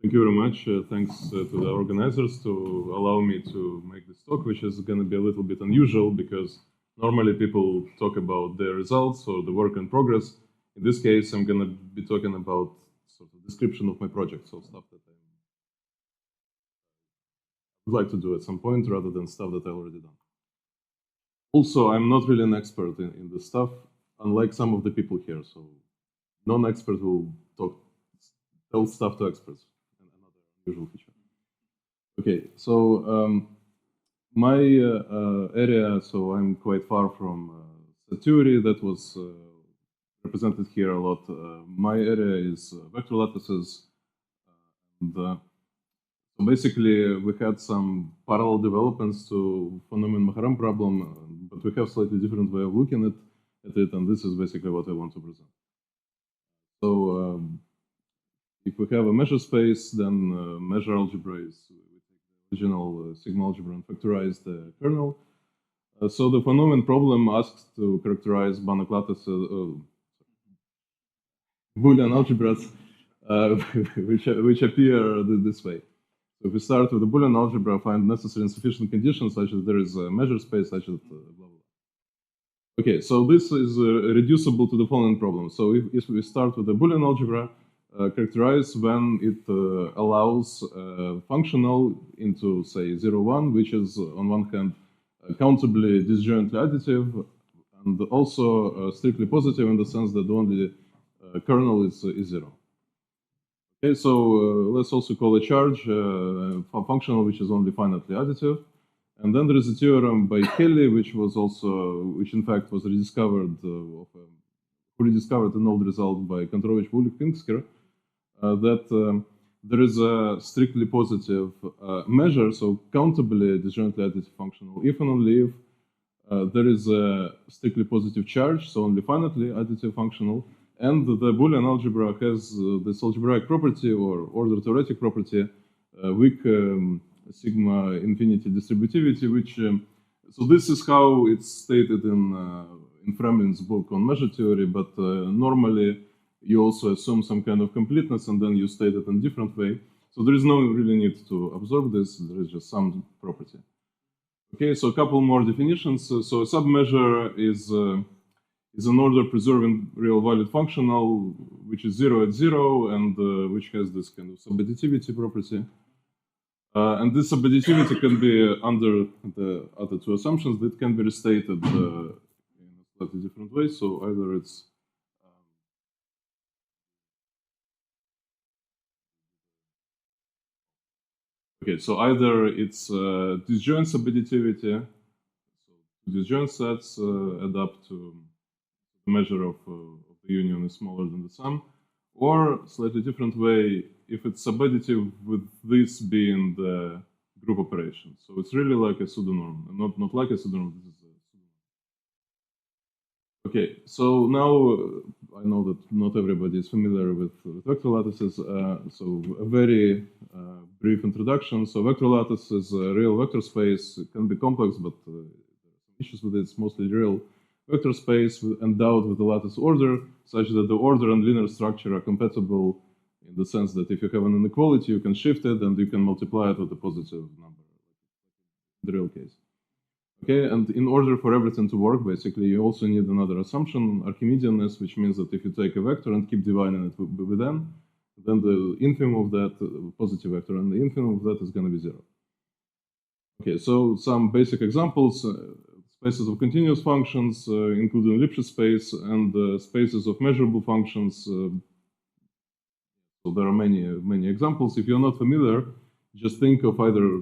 Thank you very much. Thanks to the organizers to allow me to make this talk, which is going to be a little bit unusual because normally people talk about their results or the work in progress. In this case, I'm going to be talking about sort of description of my project, so stuff that I would like to do at some point rather than stuff that I already done. Also, I'm not really an expert in this stuff, unlike some of the people here. So non-experts will tell stuff to experts. Usual feature. Okay, so my area, so I'm quite far from set theory that was represented here a lot. My area is vector lattices. And, so basically, we had some parallel developments to Neumann-Maharam problem, but we have slightly different way of looking at it, and this is basically what I want to present. So if we have a measure space, then measure algebra is we take the original sigma algebra and factorize the kernel. So the von Neumann problem asks to characterize Banach lattices, Boolean algebras, which appear this way. So if we start with the Boolean algebra, find necessary and sufficient conditions such that there is a measure space such that blah blah. Okay, so this is reducible to the following problem. So if we start with the Boolean algebra, characterize when it allows functional into, say, 0, 1, which is, on one hand, countably disjointly additive, and also strictly positive in the sense that the only kernel is 0. Okay, so let's also call a charge functional, which is only finitely additive. And then there is a theorem by Kelly, which in fact was rediscovered, who rediscovered an old result by Kontorovich, Wulik, that there is a strictly positive measure, so countably disjointly additive functional, if and only if there is a strictly positive charge, so only finitely additive functional, and the Boolean algebra has this algebraic property or order theoretic property, weak sigma infinity distributivity, which so this is how it's stated in Fremlin's book on measure theory, but normally you also assume some kind of completeness and then you state it in a different way. So there is no really need to observe this, there is just some property. Okay, so a couple more definitions. So a submeasure is an order preserving real valued functional, which is 0 at 0 and which has this kind of subadditivity property. And this subadditivity can be under the other two assumptions that can be restated in a slightly different way. So either it's okay, so either it's disjoint subadditivity, so disjoint sets add up to the measure of the union is smaller than the sum, or slightly different way, if it's subadditive with this being the group operation. So it's really like a pseudonorm, not like a pseudonorm, this is a pseudonorm. Okay, so now I know that not everybody is familiar with vector lattices, so a very brief introduction. So vector lattice is a real vector space. It can be complex, but there are some issues with it. It's mostly real vector space endowed with the lattice order, such that the order and linear structure are compatible in the sense that if you have an inequality, you can shift it and you can multiply it with a positive number, in the real case. Okay, and in order for everything to work, basically, you also need another assumption, Archimedeanness, which means that if you take a vector and keep dividing it with n, then the infimum of that, positive vector, and the infimum of that is going to be 0. Okay, so some basic examples, spaces of continuous functions, including Lipschitz space, and spaces of measurable functions. So there are many examples. If you're not familiar, just think of either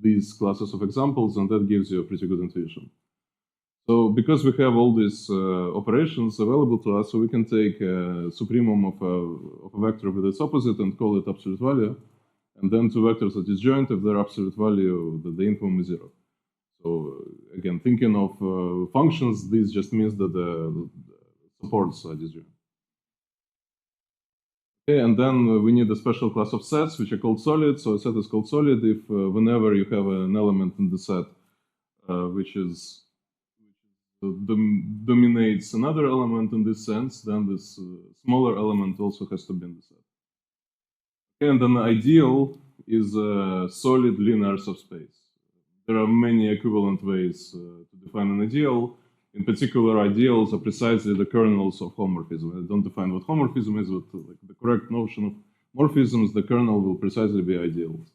these classes of examples, and that gives you a pretty good intuition. So because we have all these operations available to us, so we can take a supremum of a vector with its opposite and call it absolute value, and then two vectors are disjoint. If their absolute value, the infimum is 0. So again, thinking of functions, this just means that the supports are disjoint. Okay, and then we need a special class of sets, which are called solid. So a set is called solid if whenever you have an element in the set which dominates another element in this sense, then this smaller element also has to be in the set. And an ideal is a solid linear subspace. There are many equivalent ways to define an ideal. In particular, ideals are precisely the kernels of homomorphism. I don't define what homomorphism is, but like the correct notion of morphisms, the kernel will precisely be ideals.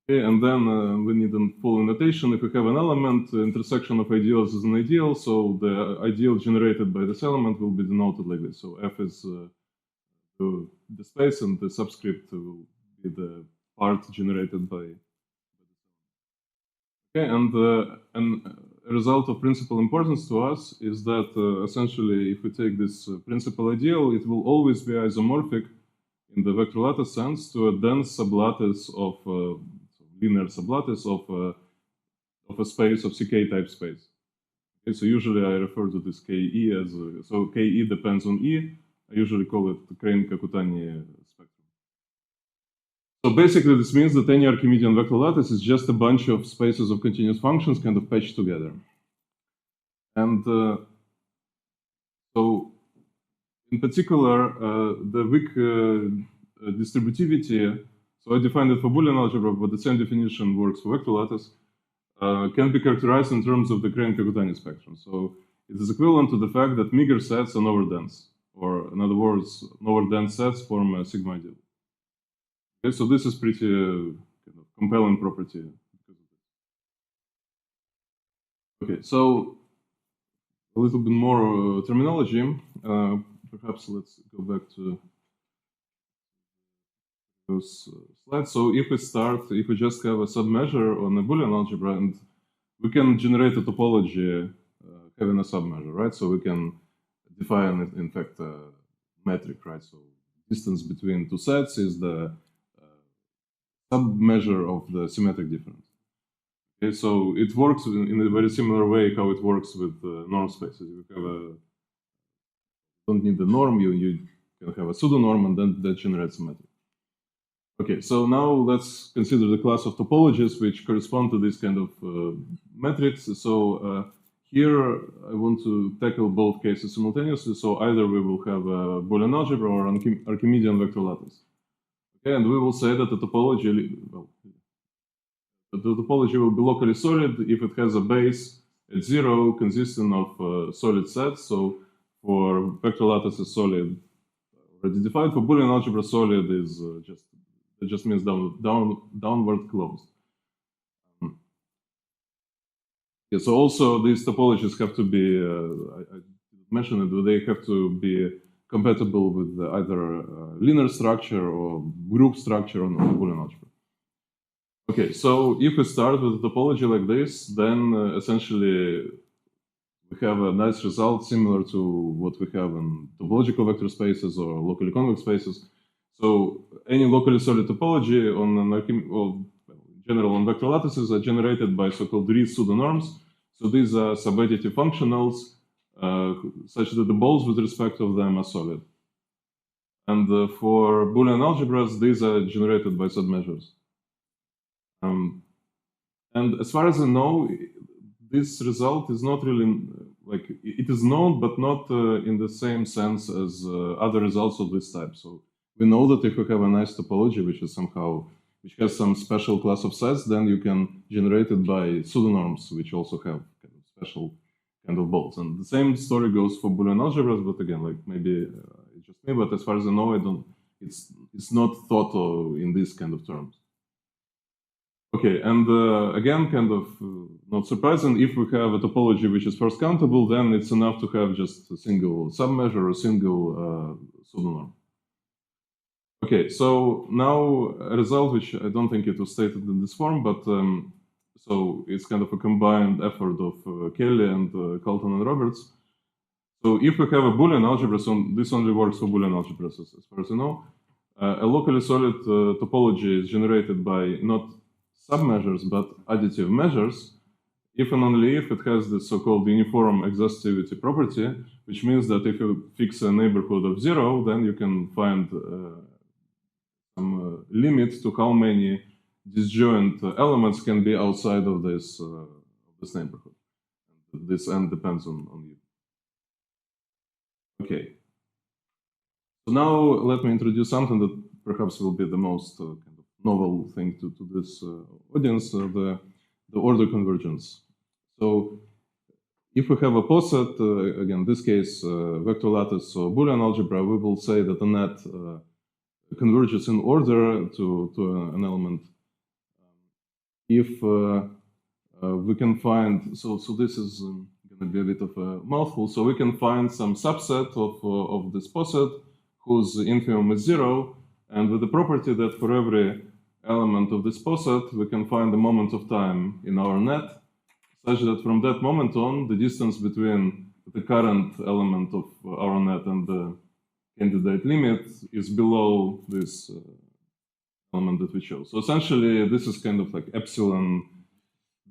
Okay, and then we need a full notation. If we have an element, the intersection of ideals is an ideal, so the ideal generated by this element will be denoted like this. So F is the space, and the subscript will be the part generated by. Okay, and a result of principal importance to us is that essentially, if we take this principal ideal, it will always be isomorphic in the vector lattice sense to a dense sublattice of linear sublattice of a space of CK type space. Okay, so usually I refer to this KE as so KE depends on E. I usually call it the Crane-Kakutani spectrum. So basically, this means that any Archimedean vector lattice is just a bunch of spaces of continuous functions kind of patched together. And so, in particular, the weak distributivity, so I defined it for Boolean algebra, but the same definition works for vector lattice, can be characterized in terms of the Crane-Kakutani spectrum. So it is equivalent to the fact that meager sets are Nover-dense, or in other words, Nover-dense sets form a sigma ideal. Okay, so this is pretty kind of compelling property. Okay, so a little bit more terminology. Perhaps let's go back to those slides. So if we just have a submeasure on a Boolean algebra, and we can generate a topology having a submeasure, right? So we can define, in fact, a metric, right? So distance between two sets is the submeasure of the symmetric difference. Okay, so it works in a very similar way how it works with norm spaces. You have don't need the norm, you can have a pseudo-norm, and then that generates a metric. Okay, so now let's consider the class of topologies which correspond to this kind of metrics. So here I want to tackle both cases simultaneously. So either we will have a Boolean algebra or an Archimedean vector lattice. Okay, and we will say that the topology, well, the topology will be locally solid if it has a base at 0 consisting of solid sets. So for vector lattice is solid already defined. For Boolean algebra, solid is it just means downward closed. Yeah, so also these topologies have to be, I mentioned it, they have to be compatible with either linear structure or group structure on Boolean algebra. Okay, so if we start with a topology like this, then essentially we have a nice result similar to what we have in topological vector spaces or locally convex spaces. So any locally solid topology on in general on vector lattices are generated by so-called Reed pseudonorms. So these are subadditive functionals such that the balls with respect of them are solid. And for Boolean algebras, these are generated by submeasures. And as far as I know, this result is not really like it is known, but not in the same sense as other results of this type. So we know that if you have a nice topology, which has some special class of sets, then you can generate it by pseudonorms, which also have kind of special kind of balls. And the same story goes for Boolean algebras, but again, like maybe it's just me, but as far as I know, it's not thought of in these kind of terms. Okay, and again, kind of not surprising, if we have a topology which is first countable, then it's enough to have just a single submeasure or a single pseudonorm. Okay, so now a result which I don't think it was stated in this form, but so it's kind of a combined effort of Kelly and Carlton and Roberts. So if we have a Boolean algebra, so this only works for Boolean algebras as far as I know, a locally solid topology is generated by not submeasures, but additive measures, if and only if it has the so-called uniform exhaustivity property, which means that if you fix a neighborhood of 0, then you can find some limit to how many disjoint elements can be outside of this neighborhood. This n depends on you. Okay. So now let me introduce something that perhaps will be the most kind of novel thing to this audience, the order convergence. So if we have a poset, again, in this case, vector lattice or Boolean algebra, we will say that the net converges in order to an element. If we can find, so this is going to be a bit of a mouthful, so we can find some subset of this poset whose infimum is 0, and with the property that for every element of this poset, we can find the moment of time in our net, such that from that moment on, the distance between the current element of our net and the candidate limit is below this element that we chose. So essentially, this is kind of like epsilon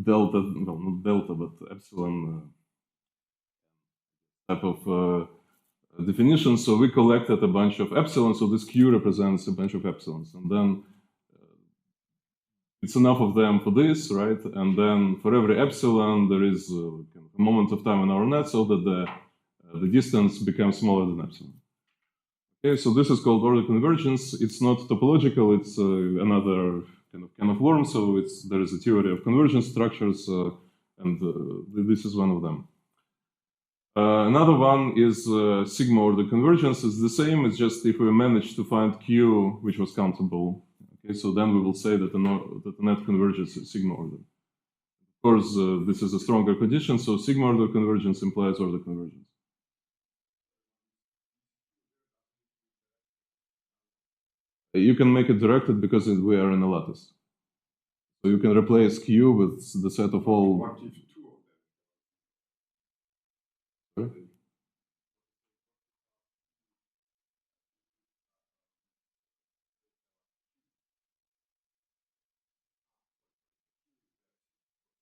delta, well, not delta, but epsilon type of definition. So we collected a bunch of epsilons. So this Q represents a bunch of epsilons. And then it's enough of them for this, right? And then for every epsilon, there is a moment of time in our net so that the distance becomes smaller than epsilon. Okay, so this is called order convergence. It's not topological. It's another kind of worm. So there is a theory of convergence structures, and this is one of them. Another one is sigma order convergence. It's the same. It's just if we manage to find Q which was countable. Okay, so then we will say that the net converges sigma order. Of course, this is a stronger condition. So sigma order convergence implies order convergence. You can make it directed because we are in a lattice. So you can replace Q with the set of all. What if two of them? Sorry?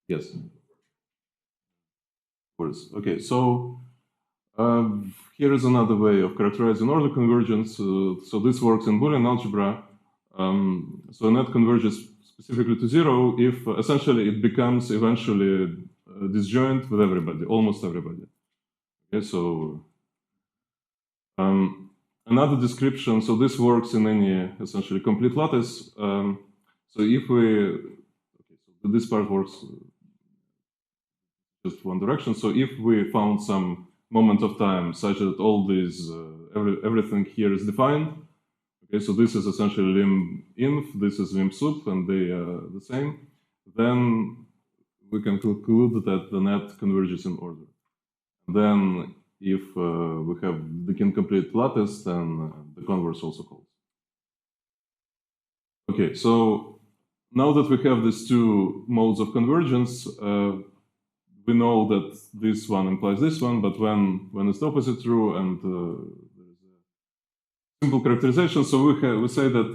Yes. Of course. Okay, so here is another way of characterizing order convergence. So this works in Boolean algebra. So a net converges specifically to 0 if essentially it becomes eventually disjoint with everybody, almost everybody. Okay, so another description, so this works in any essentially complete lattice. So if we, okay, so this part works just one direction. So if we found some moment of time such that all these, everything here is defined, okay, so this is essentially lim inf, this is lim sup, and they are the same, then we can conclude that the net converges in order. Then if we have the incomplete lattice, then the converse also holds. Okay, so now that we have these two modes of convergence, we know that this one implies this one, but when it's the opposite true, and there's a simple characterization, so we say that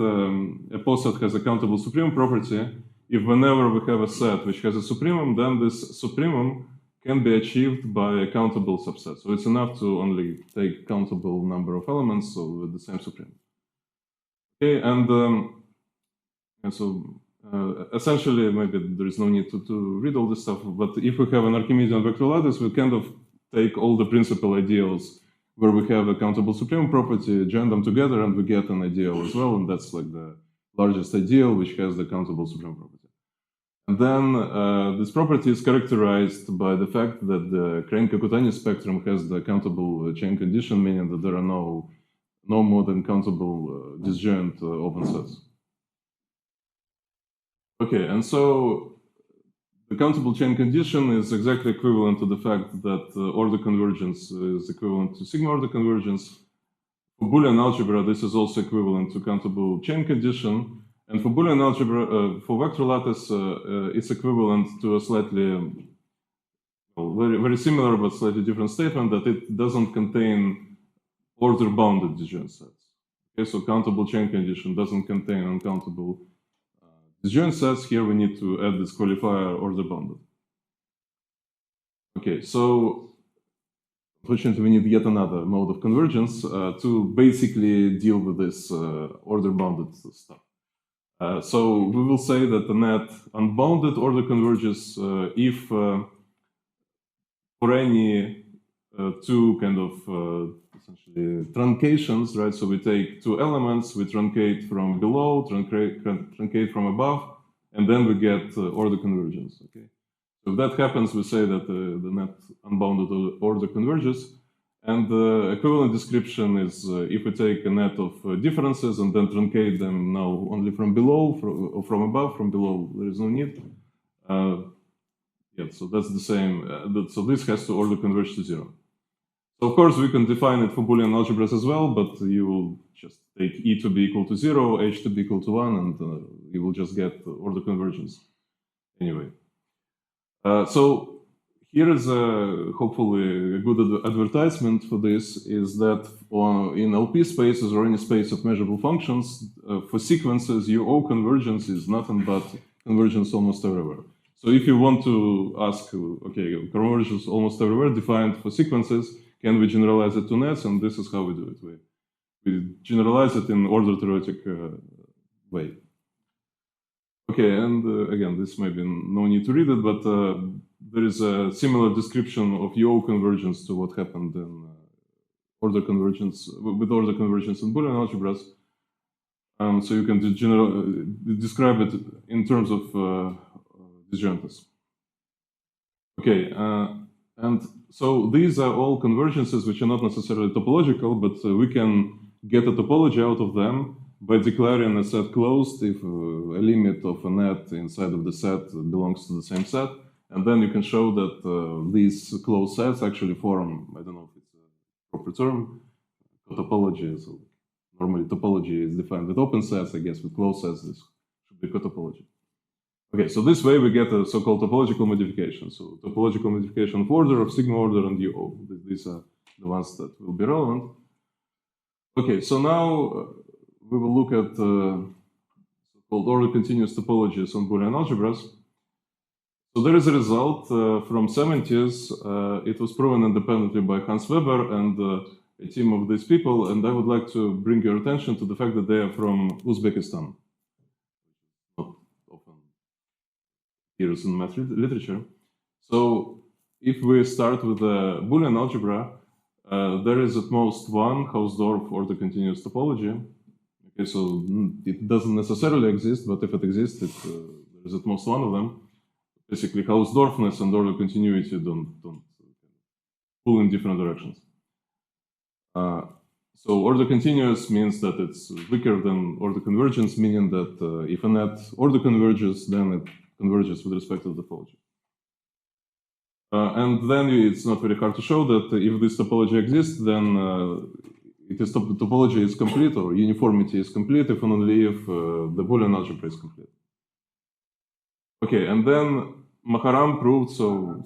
a poset has a countable supremum property if whenever we have a set which has a supremum, then this supremum can be achieved by a countable subset. So it's enough to only take countable number of elements, so with the same supremum. Okay, and so essentially, maybe there is no need to read all this stuff, but if we have an Archimedean vector lattice, we kind of take all the principal ideals where we have a countable supremum property, join them together, and we get an ideal as well, and that's like the largest ideal which has the countable supremum property. And then this property is characterized by the fact that the Crane-Kakutani spectrum has the countable chain condition, meaning that there are no more than countable disjoint open sets. Okay, and so the countable chain condition is exactly equivalent to the fact that order convergence is equivalent to sigma order convergence. For Boolean algebra, this is also equivalent to countable chain condition. And for Boolean algebra, for vector lattice, it's equivalent to a slightly, well, very similar but slightly different statement that it doesn't contain order-bounded disjoint sets. Okay, so countable chain condition doesn't contain uncountable disjoint sets. Here we need to add this qualifier order-bounded. Okay, so unfortunately we need yet another mode of convergence to basically deal with this order-bounded stuff. So we will say that the net unbounded order converges if for any two kind of essentially truncations, right? So we take two elements, we truncate from below, truncate from above, and then we get order convergence, okay? So if that happens, we say that the net unbounded order converges. And the equivalent description is if we take a net of differences and then truncate them now only from below or from above. From below, there is no need. Yeah, so that's the same. So this has to order converge to 0. So of course, we can define it for Boolean algebras as well, but you will just take E to be equal to 0, H to be equal to 1, and you will just get order convergence anyway. So here is hopefully a good advertisement for this, is that in LP spaces or any space of measurable functions, for sequences, your O convergence is nothing but convergence almost everywhere. So if you want to ask, okay, convergence almost everywhere defined for sequences, can we generalize it to nets? And this is how we do it. We generalize it in order theoretic way. Okay, and again, this may be no need to read it, but there is a similar description of UO convergence to what happened in order convergence with order convergence in Boolean algebras. So you can describe it in terms of disjointes. Okay, and so these are all convergences which are not necessarily topological, but we can get a topology out of them by declaring a set closed if a limit of a net inside of the set belongs to the same set. And then you can show that these closed sets actually form, I don't know if it's a proper term, topology. So normally topology is defined with open sets. I guess with closed sets, this should be cotopology. Okay, so this way we get a so-called topological modification. So topological modification of order, of sigma order, and UO. These are the ones that will be relevant. Okay, so now we will look at so-called order continuous topologies on Boolean algebras. So there is a result from 70s. It was proven independently by Hans Weber and a team of these people. And I would like to bring your attention to the fact that they are from Uzbekistan. Not often appears in math literature. So if we start with the Boolean algebra, there is at most one Hausdorff order continuous topology. Okay, so it doesn't necessarily exist, but if it exists, there is at most one of them. Basically, Hausdorffness and order continuity don't pull in different directions. So order continuous means that it's weaker than order convergence, meaning that if a net order converges, then it converges with respect to the topology. And then it's not very hard to show that if this topology exists, then topology is complete, or uniformity is complete, if and only if the Boolean algebra is complete. Okay, and then Maharam proved so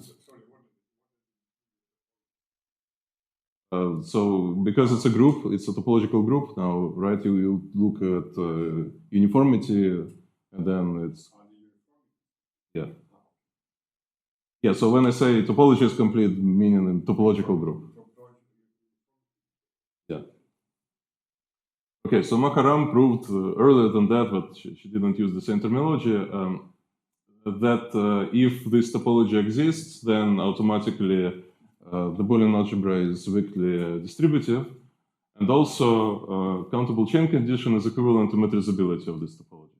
because it's a group, it's a topological group now, right? You look at uniformity, and then it's yeah. So when I say topology is complete, meaning a topological group. Yeah. Okay, so Maharam proved earlier than that, but she didn't use the same terminology. That if this topology exists, then automatically the Boolean algebra is weakly distributive, and also countable chain condition is equivalent to metrizability of this topology.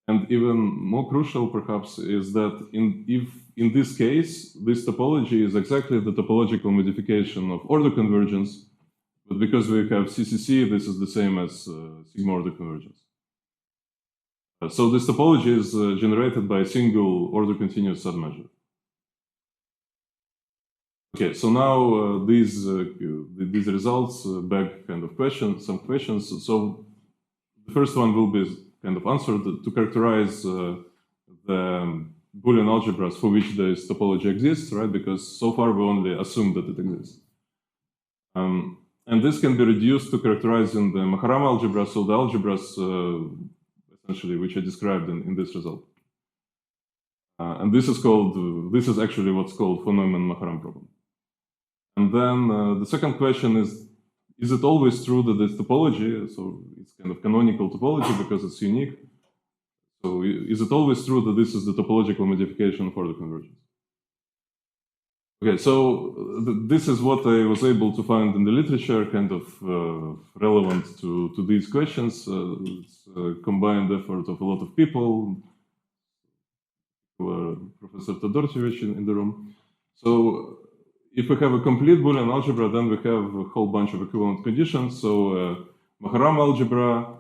And even more crucial, perhaps, is that if in this case, this topology is exactly the topological modification of order convergence, but because we have CCC, this is the same as sigma order convergence. So this topology is generated by a single order continuous submeasure. Okay, so now these results beg kind of some questions. So the first one will be kind of answered to characterize the Boolean algebras for which this topology exists, right? Because so far we only assume that it exists. And this can be reduced to characterizing the Maharam algebra, so the algebras essentially which I described in this result. And this is actually what's called for Neumann-Maharam problem. And then the second question is it always true that this topology, so it's kind of canonical topology because it's unique, so is it always true that this is the topological modification for the convergence? Okay, so this is what I was able to find in the literature, kind of relevant to these questions. It's a combined effort of a lot of people. Professor Todorchevich in the room. So if we have a complete Boolean algebra, then we have a whole bunch of equivalent conditions. So Maharam algebra,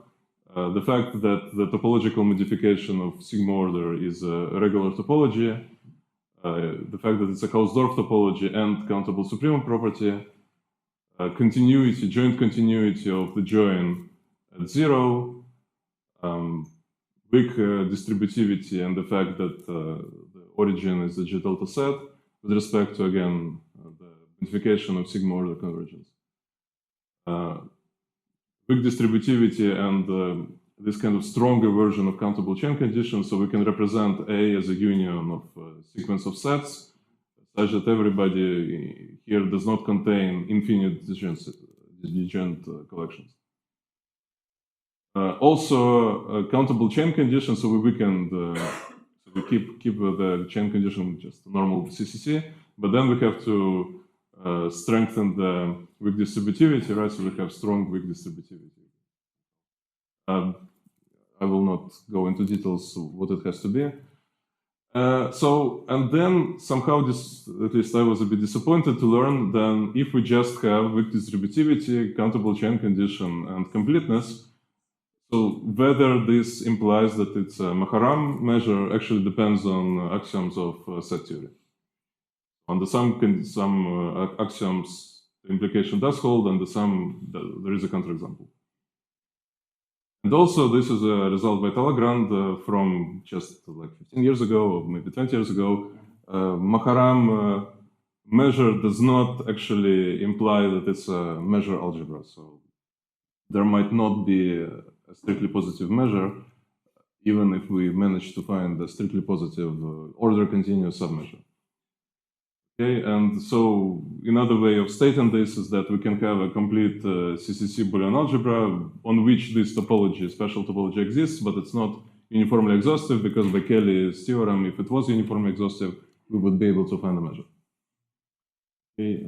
the fact that the topological modification of sigma order is a regular topology, the fact that it's a Hausdorff topology and countable supremum property, continuity, joint continuity of the join at zero, weak distributivity, and the fact that the origin is the G delta set with respect to, again, the modification of sigma order convergence. Weak distributivity and this kind of stronger version of countable chain conditions, so we can represent A as a union of a sequence of sets, such that everybody here does not contain infinite disjoint collections. Also, countable chain conditions, so we weakened, so we keep the chain condition just normal CCC, but then we have to strengthen the weak distributivity, right? So we have strong weak distributivity. I will not go into details of what it has to be. And then somehow this, at least I was a bit disappointed to learn, then if we just have weak distributivity, countable chain condition, and completeness, so whether this implies that it's a Maharam measure actually depends on axioms of set theory. On the some axioms, the implication does hold, and there is a counterexample. And also, this is a result by Talleyrand from just like 15 years ago, or maybe 20 years ago. Maharam measure does not actually imply that it's a measure algebra. So there might not be a strictly positive measure, even if we manage to find a strictly positive order continuous submeasure. Okay, and so another way of stating this is that we can have a complete CCC Boolean algebra on which this topology, special topology exists, but it's not uniformly exhaustive because by Kelly's theorem, if it was uniformly exhaustive, we would be able to find a measure. Okay.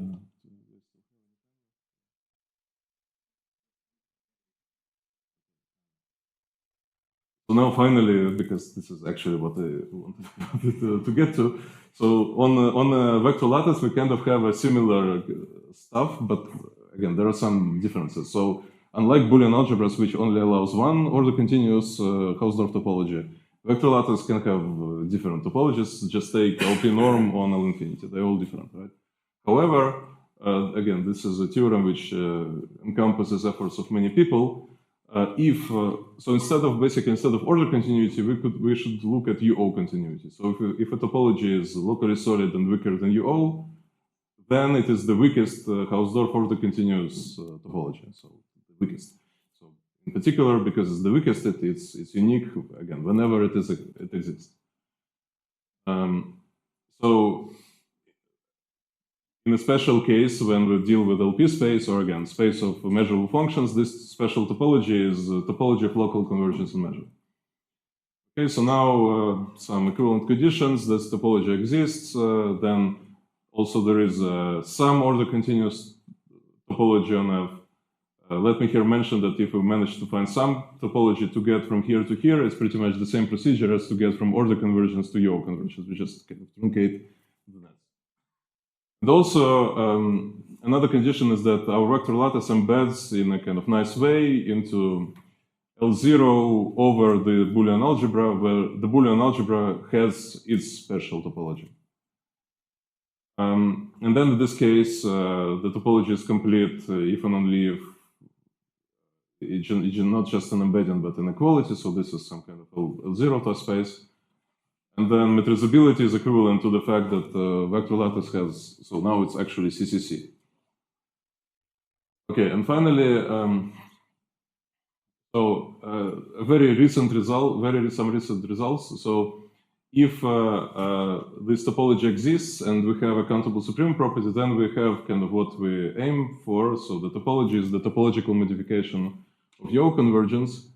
So now finally, because this is actually what I wanted to get to, so on a vector lattice, we kind of have a similar stuff, but again, there are some differences. So unlike Boolean algebras, which only allows one order continuous Hausdorff topology, vector lattice can have different topologies. Just take LP norm on L infinity. They're all different, right? However, again, this is a theorem which encompasses efforts of many people. So instead of order continuity, we should look at UO continuity. So if a topology is locally solid and weaker than UO, then it is the weakest Hausdorff order continuous topology. So the weakest. So in particular, because it's the weakest, it's unique again whenever it exists. So in a special case, when we deal with LP space, or again, space of measurable functions, this special topology is a topology of local convergence and measure. Okay, so now some equivalent conditions, this topology exists, then also there is some order continuous topology on F. Let me here mention that if we manage to find some topology to get from here to here, it's pretty much the same procedure as to get from order convergence to UO convergence. We just kind of truncate the net. And also, another condition is that our vector lattice embeds in a kind of nice way into L0 over the Boolean algebra, where the Boolean algebra has its special topology. And then in this case, the topology is complete if and only if it's not just an embedding, but an equality. So this is some kind of L0 to space. And then metrizability is equivalent to the fact that vector lattice has, so now it's actually CCC. Okay, and finally, a very recent result, some recent results. So if this topology exists and we have a countable supreme property, then we have kind of what we aim for. So the topology is the topological modification of UO convergence.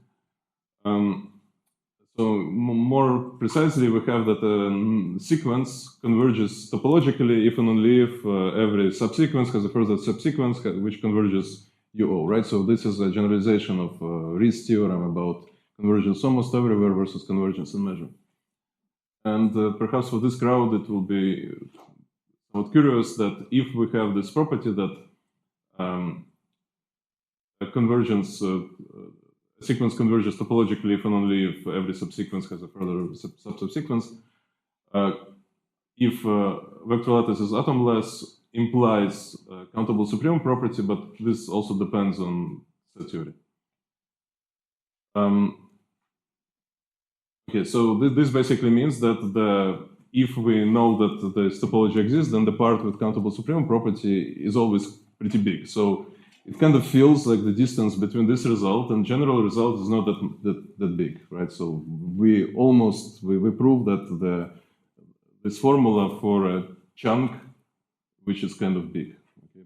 So more precisely, we have that a sequence converges topologically if and only if every subsequence has a further subsequence which converges UO, right? So this is a generalization of Reed's theorem about convergence almost everywhere versus convergence in measure. And perhaps for this crowd, it will be somewhat curious that if we have this property that a convergence sequence converges topologically if and only if every subsequence has a further subsequence. If vector lattice is atomless, implies countable supremum property, but this also depends on set theory. Okay, so this basically means that if we know that this topology exists, then the part with countable supremum property is always pretty big. So it kind of feels like the distance between this result and general result is not that big, right? So we prove that this formula for a chunk, which is kind of big, okay,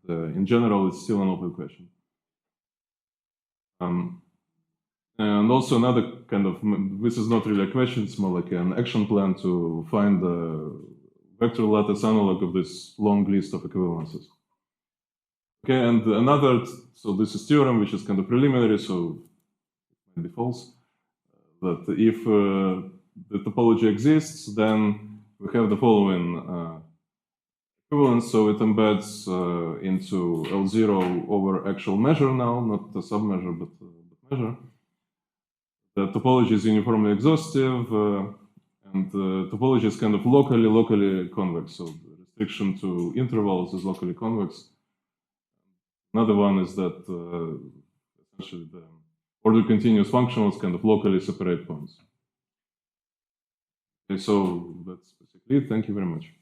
but in general, it's still an open question. And also another kind of, this is not really a question, it's more like an action plan to find the vector lattice analog of this long list of equivalences. Okay, and another, so this is theorem, which is kind of preliminary, so it might be false, that if the topology exists, then we have the following equivalence, so it embeds into L0 over actual measure now, not the submeasure, but measure. The topology is uniformly exhaustive, and the topology is kind of locally convex, so the restriction to intervals is locally convex. Another one is that essentially the order continuous functionals kind of locally separate points. Okay, so that's basically it. Thank you very much.